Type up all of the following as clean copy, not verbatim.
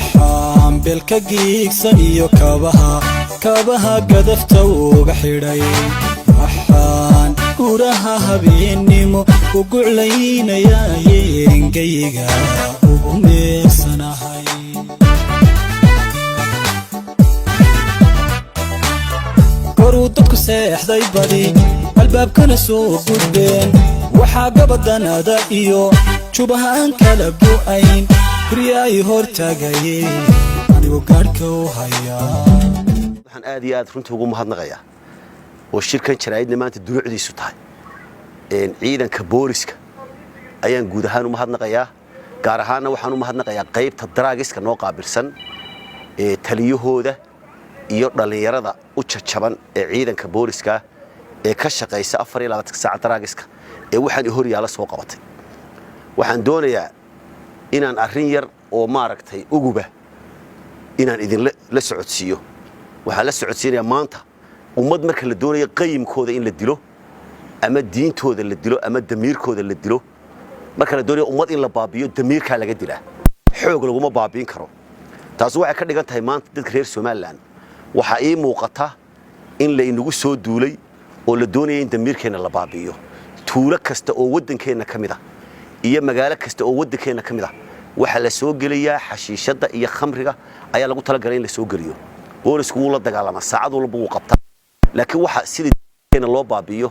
waxaan beelka giigsan iyo kabaha gadafta uga xidhay waxaan guraha habeennimo ku guclaynayaa yeengayga ugu meersanahay koruu dadku seexday badi albaabkana soo gudbeen waxaa gabadanada iyo jubahaan kala go'ayn guryaay hortaagayeen anigoo gaadhka u hayaa waxaan aad iyo aad runtii ugu mahadnaqayaa oo shirkan jaraa'idna maanta duruucdiisu tahay ciidanka booliska ayaan guud ahaan u mahadnaqayaa gaar ahaanna waxaan u mahadnaqayaa qaybta daraagiska noo qaabilsan taliyahooda iyo dhalinyarada u jajaban ee ciidanka booliska ee ka shaqeysa 24 saac daraagiska ee waxaan hor yaala soo qabatay waxaan doonayaa inaan arrin yar oo maaragtay uguba inaan idin la socodsiiyo waxaan la socodsiinayaa maanta ummad marka la doonayo qayimkooda in la dilo ama diintooda la dilo ama damiirkooda la dilo marka la doonayo ummad in la baabiyo damiirka laga dilaa xoog laguma baabiin karo taas waxay ka dhigan tahay maanta dadka reer Soomaaliland waxa ay muuqata in la inagu soo duulay oo la doonayo in damiirkeena la baabiyo tuulo kasta oo wadankeena kamid ah iyo magaalo kasta oo wadankeena kamid ah waxa la soo geliyaa xashiishada iyo khamriga ayaa lagu tala galay in la soo geliyo boolisku wuu la dagaalama saacad walba uu qabta laakiin waxa sidii loo baabiyo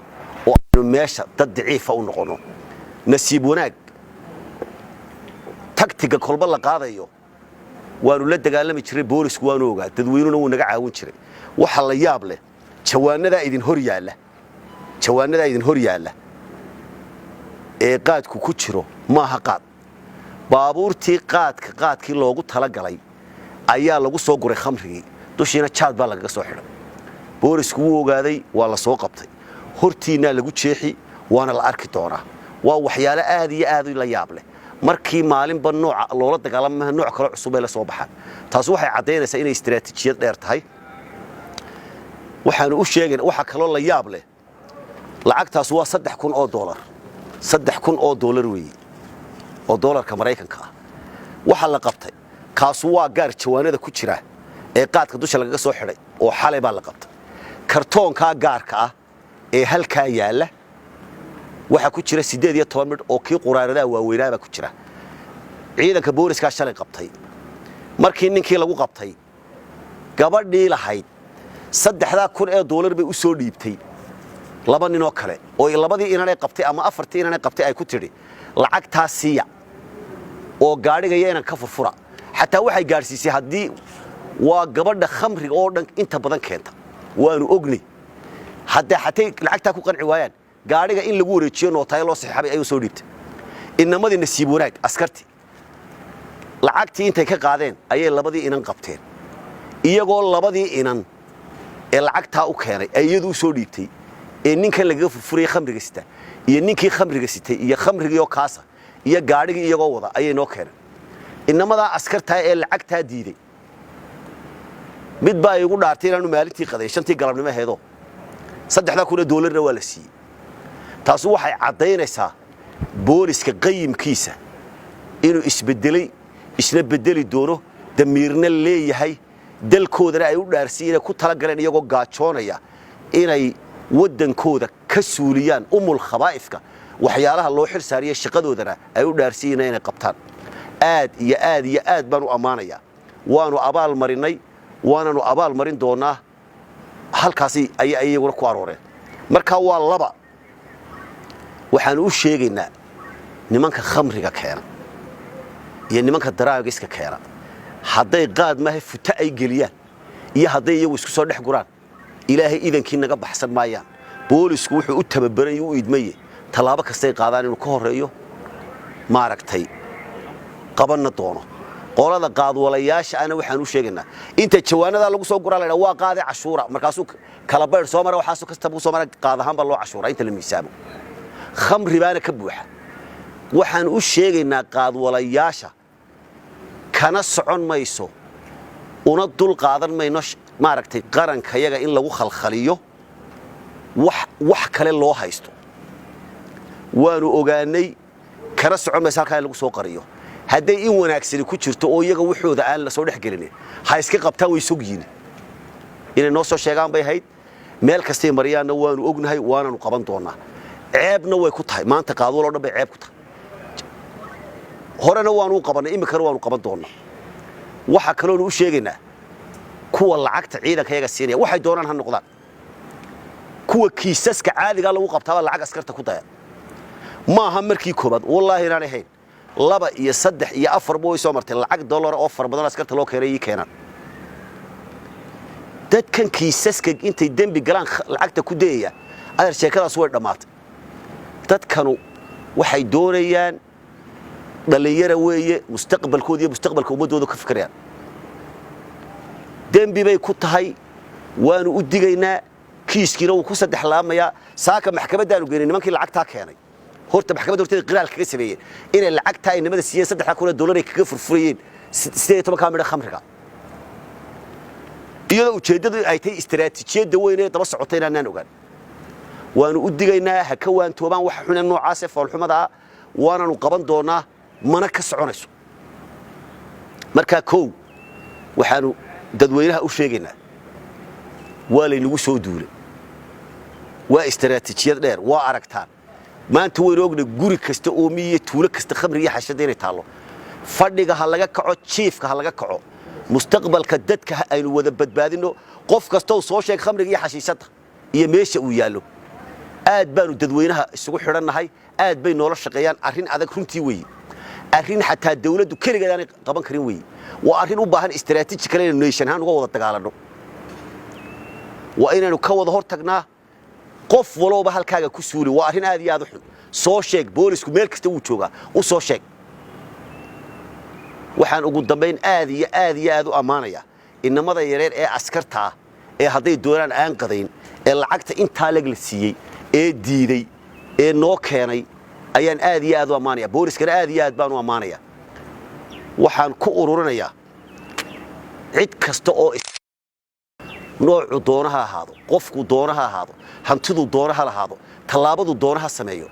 oo aanu meesha dad daciifa u noqono nasiib wanaag taktiga kolba la qaadayo waanu la dagaalami jiray boolisku waanu ogaa dadweynuhuna wuu naga caawin jiray waxa la yaab leh jawaanada idin hor yaala ee qaadku ku jiro maaha qaad baabuurtii qaadkii loogu tala galay ayaa lagu soo guray khamrigii dushiina jaad baa laga soo xidhay boolisku wuu ogaaday waa la soo qabtay hortiina lagu jeexi waana la arki doonaa waa waxyaalo aad iyo aad la yaab leh markii maalinba nooca loola dagaalamaha nooc kale cusub ay la soo baxaan taas waxay cadeynaysaa inay istiraatiijiyad dheer tahay waxaan u sheegay waxa kale la yaab leh lacagtaas waa $3,000 $3,000 weeye oo doolarka Mareykanka ah waxa la qabtay kaas waa gaar jawaanada ku jira ee qaadka dusha laga soo xidhay oo xalay baa la qabtay kartoonka gaarka ah ee halka yaala waxa ku jira 18 mid oo kii quraarada waaweynaa ku jira ciidanka booliska shalay qabtay markii ninkii lagu qabtay gabadhii lahayd $3,000 bay u soo dhiibtay laba nin oo kale oo labadii inanay qabtay ama afartii inanay qabtay ay ku tiri lacagtaasiya oo gaadhiga inaan ka furfura xataa waxay gaarsiisay hadii waa gabadha khamriga oo dhan inta badan keenta waanu ognay xataa lacagta ku qanci waayaan gaadhiga in lagu wareejiyo nootay loo saxaabay ay soo dhiibtay inamadii nasiib wanaag askarti lacagtii intay ka qaadeen ayay labadii inan qabteen iyagoo labadii inan ee lacagta u keenay ayadu soo dhiibtay ee ninka laga furfuray khamriga sita iyo ninkii khamriga sitay iyo khamrigii oo kaasa iyo gaadhigii iyagoo wada ayay noo keeneen inamada askarta ee lacagta diiday mid baa igu dhaartay inaanu maalintii qaday shantii galabnimo heedo $3,000 waa la siiyay taas waxay cadeynaysaa booliska qayimkiisa inuu isna bedeli doono damiirna leeyahay dalkoodana ay u dhaarsiiyeen ku tala galeen iyagoo gaajoonaya inay wadankooda ka suuliyaan umul khabaa'ifka waxyaalaha loo xil saariyay shaqadoodana ay u dhaarsiiyeen inay qabtaan aad iyo aad baan u amaanaya waanu abaal marinay waananu abaal marin doonaa halkaasi ay iyaguna ku arooreen marka waa laba waxaan u sheegaynaa nimanka khamriga keena iyo nimanka daraagiska keena hadday qaad maahay futa ay geliyaan iyo hadday iyagu isku soo dhex guraan ilaahay idankii naga baxsan maayaan boolisku wuxuu u tababaray u idmay talaabo kastay qaadaan inuu ka horeeyo maaragtay qabanna doono qolada qaadwalayaasha ana waxaan u sheegaynaa inta jawaanada lagu soo guraa waa qaade cashuura markaasuu kala beer soo mara waxaas kasta buu soo mara qaadahan ba loo cashuura inta la miisaamo khamri baana ka buuxa waxaan u sheegaynaa qaadwalayaasha kana socon mayso una dul qaadan mayno maaragtay qaranka yaga in lagu khalkhaliyo wax kale loo haysto waanu ogaanay kana socon mayso halka lagu soo qariyo hadday in wanaagsani ku jirto oo iyaga wuxooda aan la soo dhex gelin ha iska qabtaan way sugyiin inay noo soo sheegaan bay hayd meel kastay mariyaanna waanu ognahay waanaanu qaban doonaa ceebna way ku tahay maanta qaaduul oo dhan bay ceeb ku tahay horena waanu qabanay imikana waanu qaban doonaa waxa kale oo u sheegaynaa kuwa lacagta ciidanka iyaga siinaya waxay doonaan ha noqdaan kuwa kiisaska caadiga lagu qabtaa lacag askarta ku daya ma aha markii koobaad wallahi inaan ahayn 2 iyo 3 iyo 4 boo soo martay lacag dollar oo far badan askarta loo keenay keenan dadkan kiisaska intay dambi galaan lacagta ku deeya adeer sheekadaas way dhamaatay dadkanu waxay doonayaan dhalinyaro weeye mustaqbalkooda iyo mustaqbalka ummadooda ka fikirayaan dambi bay ku tahay waanu u digaynaa kiiskiina uu ku saddex laamaya saaka maxkamadaanu geeyay nimankii lacagta keenay horta maxkamadda horteeda qiraal kaga sameeyay inay lacagta ay nimada siiyeen $3,000 ay kaga furfurayeen 18 kaamira khamriga iyadoo ujeedadu ay tahay istiraatiijiyada weyn ee daba socotay inaan ogaan waanu u digaynaa ha ka waantoobaan wax xun noocaas ee foolxumada waanaanu qaban doonaa mana ka soconayso marka koow waxaanu dadweynaha u sheegaynaa waa laynagu soo duulay waa istiraatiijiyad dheer waa aragtaan maanta waynu ognahay guri kasta oo miye tuulo kasta khamri iyo xashada inay taalo fadhiga ha laga kaco chiefka ha laga kaco mustaqbalka dadka aynu wada badbaadino qof kasta oo soo sheeg khamriga iyo xashiishada iyo meesha uu yaalo aad baanu dadweynaha isugu xidhannahay aad bay noola shaqeeyaan arrin adag runtii weey arrin xataa dawladdu kaligeed aan qaban karin weey waa arrin u baahan istiraatiiji kale inaynu nation ahaan uga wada dagaalano waa inaynu ka wada hortagnaa qof walba halkaaga ku suuli waa arrin aad iyo aad u xun soo sheeg boolisku meel kasta uu jooga u soo sheeg waxaan ugu dambeyn aad iyo aad u amaanaya inamada yareer ee askarta ee haday doonaan aan qadayn ee lacagta inta lag la siiyay ee diiday ee noo keenay ayaan aad iyo aad u amaanaya booliskana aad iyo aad baan u amaanaya waxaan ku ururinayaa cid kasta oo noocu doonaha ahaado qofku doonaha ahaado hantidu doonaha lahaado talaabadu doonaha sameeyo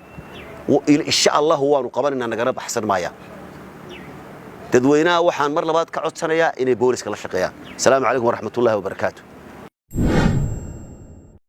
insha Allah waanu qabanina nagana baxsan maaya dadweynaha waxaan mar labaad ka codsanayaa inay booliska la shaqeeyaan salaamu calaykum wa rahmatullaahi wa barakaatuh